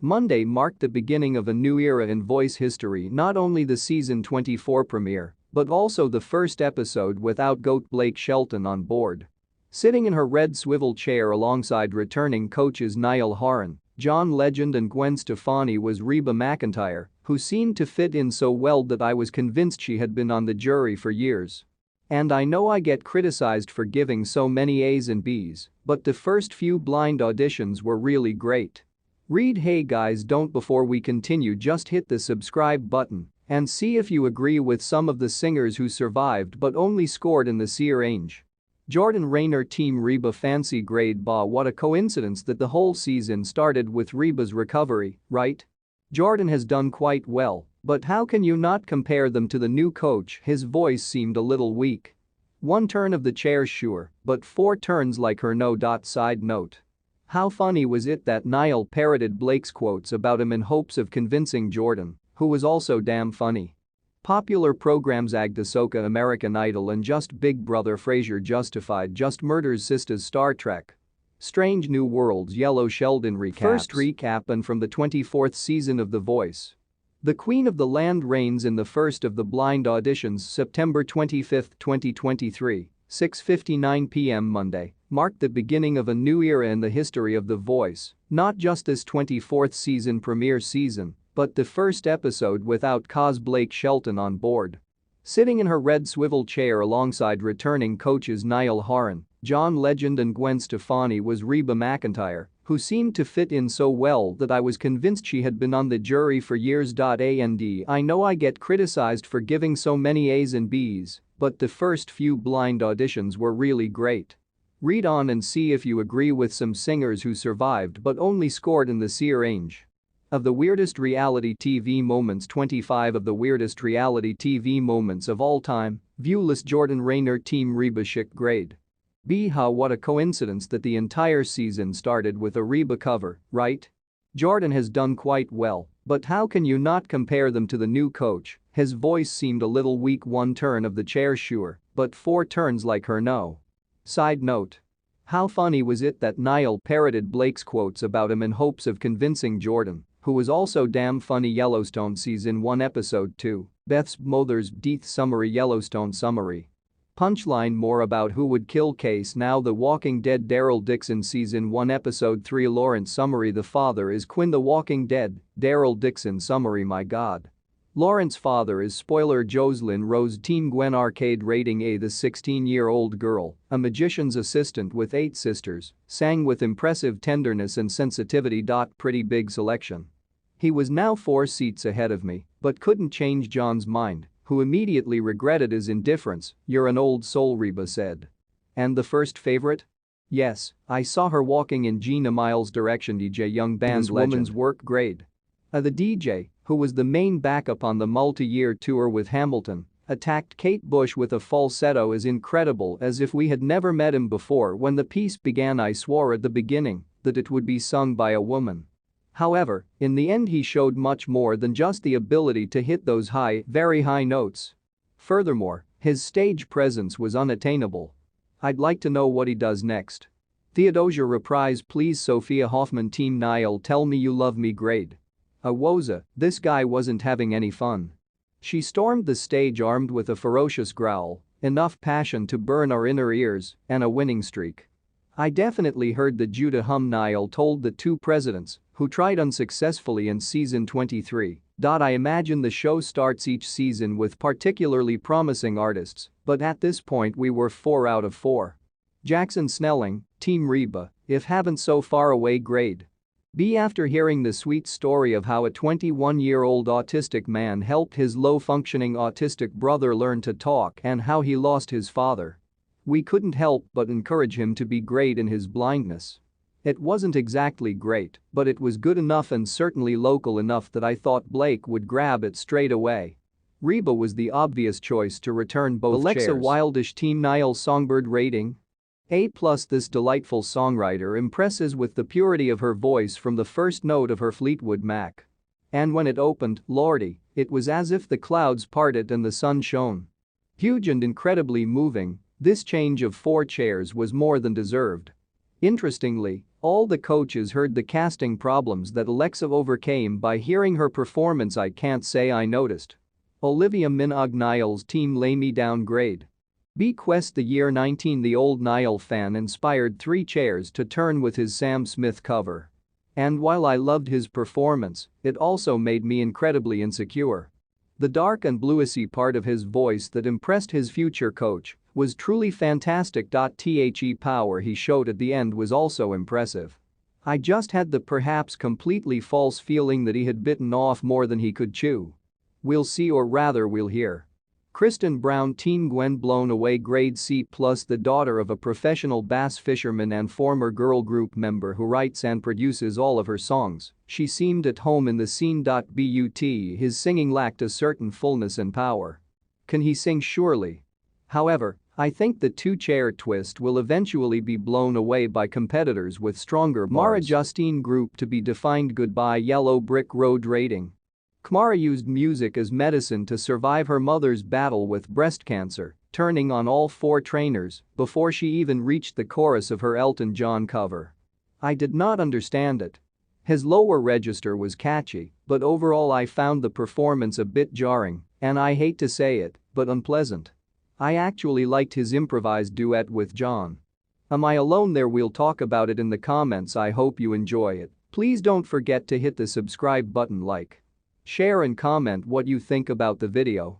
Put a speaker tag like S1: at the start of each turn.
S1: Monday marked the beginning of a new era in voice history, not only the season 24 premiere, but also the first episode without GOAT Blake Shelton on board. Sitting in her red swivel chair alongside returning coaches Niall Horan, John Legend and Gwen Stefani was Reba McEntire, who seemed to fit in so well that I was convinced she had been on the jury for years. And I know I get criticized for giving so many A's and B's, but the first few blind auditions were really great. Read hey guys, don't before we continue just hit the subscribe button and see if you agree with some of the singers who survived but only scored in the C range. Jordan Raynor Team Reba Fancy Grade Bah, what a coincidence that the whole season started with Reba's recovery, right? Jordan has done quite well, but how can you not compare them to the new coach? His voice seemed a little weak. One turn of the chair sure, but 4 turns like her no. Side note. How funny was it that Niall parroted Blake's quotes about him in hopes of convincing Jordan, who was also damn funny. Popular programs Agda Soka American Idol and Just Big Brother Frasier Justified Just Murders Sisters Star Trek Strange New Worlds Yellow Sheldon recaps. First recap and from the 24th season of The Voice. The Queen of the Land reigns in the first of the blind auditions September 25, 2023, 6:59 p.m. Monday, marked the beginning of a new era in the history of The Voice, not just this 24th season premiere season, but the first episode without cause Blake Shelton on board. Sitting in her red swivel chair alongside returning coaches Niall Horan, John Legend and Gwen Stefani was Reba McEntire, who seemed to fit in so well that I was convinced she had been on the jury for years. And I know I get criticized for giving so many A's and B's, but the first few blind auditions were really great. Read on and see if you agree with some singers who survived but only scored in the C range. Of the weirdest reality TV moments, 25 of the weirdest reality TV moments of all time, viewless Jordan Raynor Team Reba Chic Grade B. How what a coincidence that the entire season started with a Reba cover, right? Jordan has done quite well, but how can you not compare them to the new coach? His voice seemed a little weak. 1 turn of the chair sure, but 4 turns like her no. Side note. How funny was it that Niall parroted Blake's quotes about him in hopes of convincing Jordan, who was also damn funny. Yellowstone Season 1 Episode 2, Beth's Mother's Death Summary. Yellowstone Summary. Punchline more about who would kill case now. The Walking Dead Daryl Dixon Season 1 Episode 3 Lawrence Summary. The father is Quinn. The Walking Dead, Daryl Dixon Summary. My god. Lawrence's father is spoiler Jocelyn Rose. Team Gwen Arcade rating A. The 16-year-old girl, a magician's assistant with 8 sisters, sang with impressive tenderness and sensitivity. Pretty big selection. He was now 4 seats ahead of me, but couldn't change John's mind, who immediately regretted his indifference. You're an old soul, Reba said. And the first favorite? Yes, I saw her walking in Gina Miles' direction. DJ Young band woman's work grade. The DJ, who was the main backup on the multi-year tour with Hamilton, attacked Kate Bush with a falsetto as incredible as if we had never met him before. When the piece began I swore at the beginning that it would be sung by a woman. However, in the end he showed much more than just the ability to hit those high, very high notes. Furthermore, his stage presence was unattainable. I'd like to know what he does next. Theodosia reprise please. Sophia Hoffman Team Niall Tell Me You Love Me Grade. Woza, this guy wasn't having any fun. She stormed the stage armed with a ferocious growl, enough passion to burn our inner ears, and a winning streak. I definitely heard the Judah hum. Niall told the 2 presidents, who tried unsuccessfully in season 23. I imagine the show starts each season with particularly promising artists, but at this point we were 4 out of 4. Jackson Snelling, Team Reba, if haven't so far away grade B. After hearing the sweet story of how a 21-year-old autistic man helped his low-functioning autistic brother learn to talk and how he lost his father, we couldn't help but encourage him to be great in his blindness. It wasn't exactly great, but it was good enough and certainly local enough that I thought Blake would grab it straight away. Reba was the obvious choice to return both Alexa chairs. Wildish Team Niall Songbird rating A+. This delightful songwriter impresses with the purity of her voice from the first note of her Fleetwood Mac. And when it opened, lordy, it was as if the clouds parted and the sun shone. Huge and incredibly moving, this change of 4 chairs was more than deserved. Interestingly, All the coaches heard the casting problems that Alexa overcame by hearing her performance. I can't say I noticed. Olivia Minogue Niall's team lay me down grade. Bequest the year 19 The old Niall fan inspired 3 Chairs to Turn with his Sam Smith cover. And while I loved his performance, it also made me incredibly insecure. The dark and bluesy part of his voice that impressed his future coach was truly fantastic. The power he showed at the end was also impressive. I just had the perhaps completely false feeling that he had bitten off more than he could chew. We'll see, or rather we'll hear. Kristen Brown teen Gwen blown away grade C+, the daughter of a professional bass fisherman and former girl group member who writes and produces all of her songs. She seemed at home in the scene. But his singing lacked a certain fullness and power. Can he sing? Surely. However, I think the 2-chair twist will eventually be blown away by competitors with stronger bars. Mara Justine Group to be defined. Goodbye Yellow Brick Road rating. Kamara used music as medicine to survive her mother's battle with breast cancer, turning on all 4 trainers before she even reached the chorus of her Elton John cover. I did not understand it. His lower register was catchy, but overall I found the performance a bit jarring, and I hate to say it, but unpleasant. I actually liked his improvised duet with John. Am I alone there? We'll talk about it in the comments. I hope you enjoy it. Please don't forget to hit the subscribe button, like, share and comment what you think about the video.